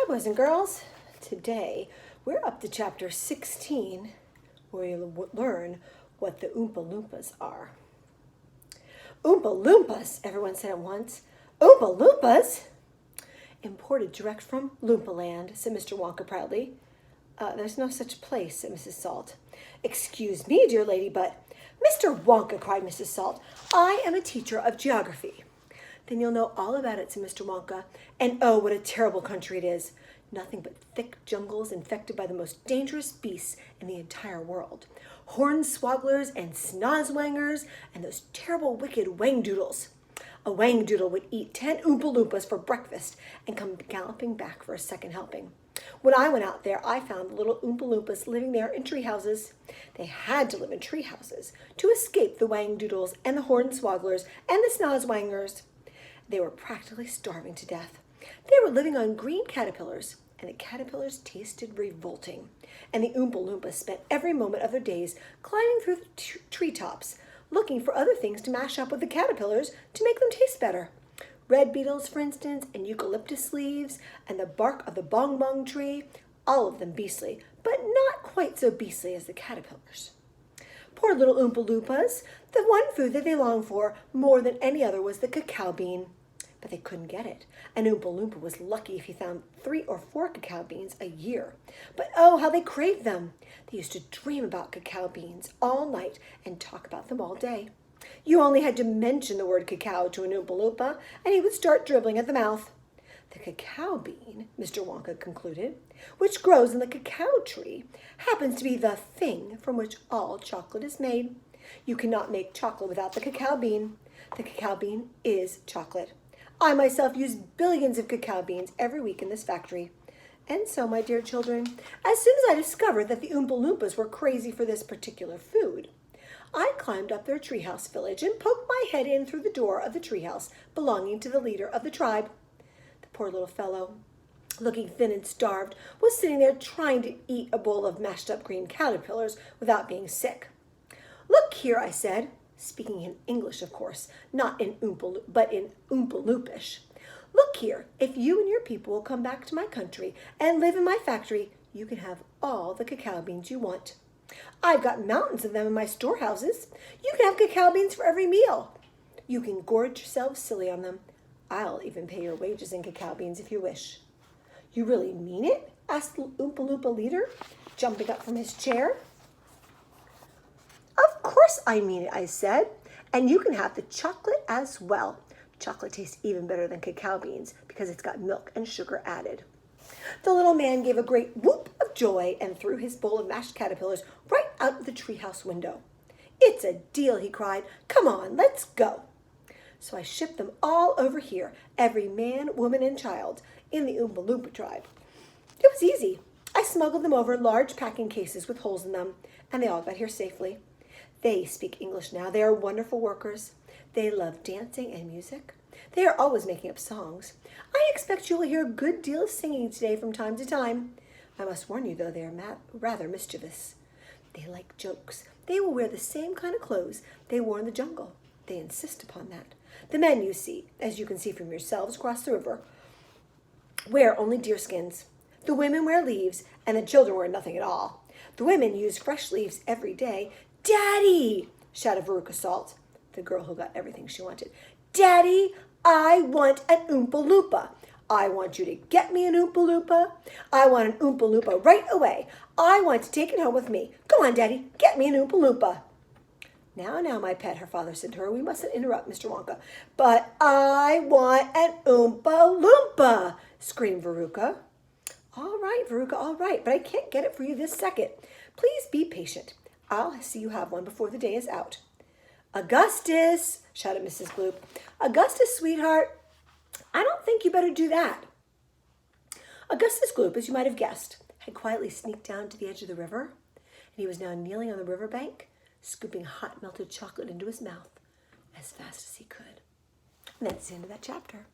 boys and girls. Today we're up to chapter 16 where you'll learn what the Oompa Loompas are. Oompa Loompas, everyone said at once. Oompa Loompas? Imported direct from Loompaland, said Mr. Wonka proudly. There's no such place, said Mrs. Salt. Excuse me, dear lady, but... Mr. Wonka, cried Mrs. Salt, I am a teacher of geography. Then you'll know all about it, said Mr. Wonka. And oh, what a terrible country it is. Nothing but thick jungles infected by the most dangerous beasts in the entire world. Hornswogglers and snozwangers and those terrible wicked wangdoodles. A wangdoodle would eat 10 Oompa Loompas for breakfast and come galloping back for a second helping. When I went out there, I found the little Oompa Loompas living there in tree houses. They had to live in tree houses to escape the wangdoodles and the hornswogglers and the snozwangers. They were practically starving to death. They were living on green caterpillars, and the caterpillars tasted revolting. And the Oompa Loompas spent every moment of their days climbing through the treetops, looking for other things to mash up with the caterpillars to make them taste better. Red beetles, for instance, and eucalyptus leaves, and the bark of the bong bong tree, all of them beastly, but not quite so beastly as the caterpillars. Poor little Oompa Loompas, the one food that they longed for more than any other was the cacao bean. But they couldn't get it. An Oompa Loompa was lucky if he found 3 or 4 cacao beans a year. But oh, how they craved them! They used to dream about cacao beans all night and talk about them all day. You only had to mention the word cacao to an Oompa Loompa, and he would start dribbling at the mouth. The cacao bean, Mr. Wonka concluded, which grows in the cacao tree, happens to be the thing from which all chocolate is made. You cannot make chocolate without the cacao bean. The cacao bean is chocolate. I myself use billions of cacao beans every week in this factory. And so, my dear children, as soon as I discovered that the Oompa Loompas were crazy for this particular food, I climbed up their treehouse village and poked my head in through the door of the treehouse belonging to the leader of the tribe. The poor little fellow, looking thin and starved, was sitting there trying to eat a bowl of mashed up green caterpillars without being sick. Look here, I said, speaking in English, of course, not in but in Oompa Loopish. Look here, if you and your people will come back to my country and live in my factory, you can have all the cacao beans you want. I've got mountains of them in my storehouses. You can have cacao beans for every meal. You can gorge yourselves silly on them. I'll even pay your wages in cacao beans if you wish. You really mean it? Asked the Oompa Loompa leader, jumping up from his chair. Of course I mean it, I said. And you can have the chocolate as well. Chocolate tastes even better than cacao beans because it's got milk and sugar added. The little man gave a great whoop of joy and threw his bowl of mashed caterpillars right out of the treehouse window. It's a deal, he cried. Come on, let's go. So I shipped them all over here, every man, woman, and child in the Oompa Loompa tribe. It was easy. I smuggled them over in large packing cases with holes in them, and they all got here safely. They speak English now. They are wonderful workers. They love dancing and music. They are always making up songs. I expect you will hear a good deal of singing today from time to time. I must warn you, though, they are rather mischievous. They like jokes. They will wear the same kind of clothes they wore in the jungle. They insist upon that. The men you see, as you can see from yourselves across the river, wear only deerskins. The women wear leaves, and the children wear nothing at all. The women use fresh leaves every day. Daddy, shouted Veruca Salt, the girl who got everything she wanted. Daddy, I want an Oompa Loompa. I want you to get me an Oompa Loompa. I want an Oompa Loompa right away. I want to take it home with me. Go on, Daddy, get me an Oompa Loompa. Now, my pet, her father said to her, we mustn't interrupt Mr. Wonka. But I want an Oompa Loompa, screamed Veruca. All right, Veruca, all right, but I can't get it for you this second. Please be patient. I'll see you have one before the day is out. Augustus, shouted Mrs. Gloop. Augustus, sweetheart, I don't think you better do that. Augustus Gloop, as you might have guessed, had quietly sneaked down to the edge of the river, and he was now kneeling on the riverbank, scooping hot melted chocolate into his mouth as fast as he could. And that's the end of that chapter.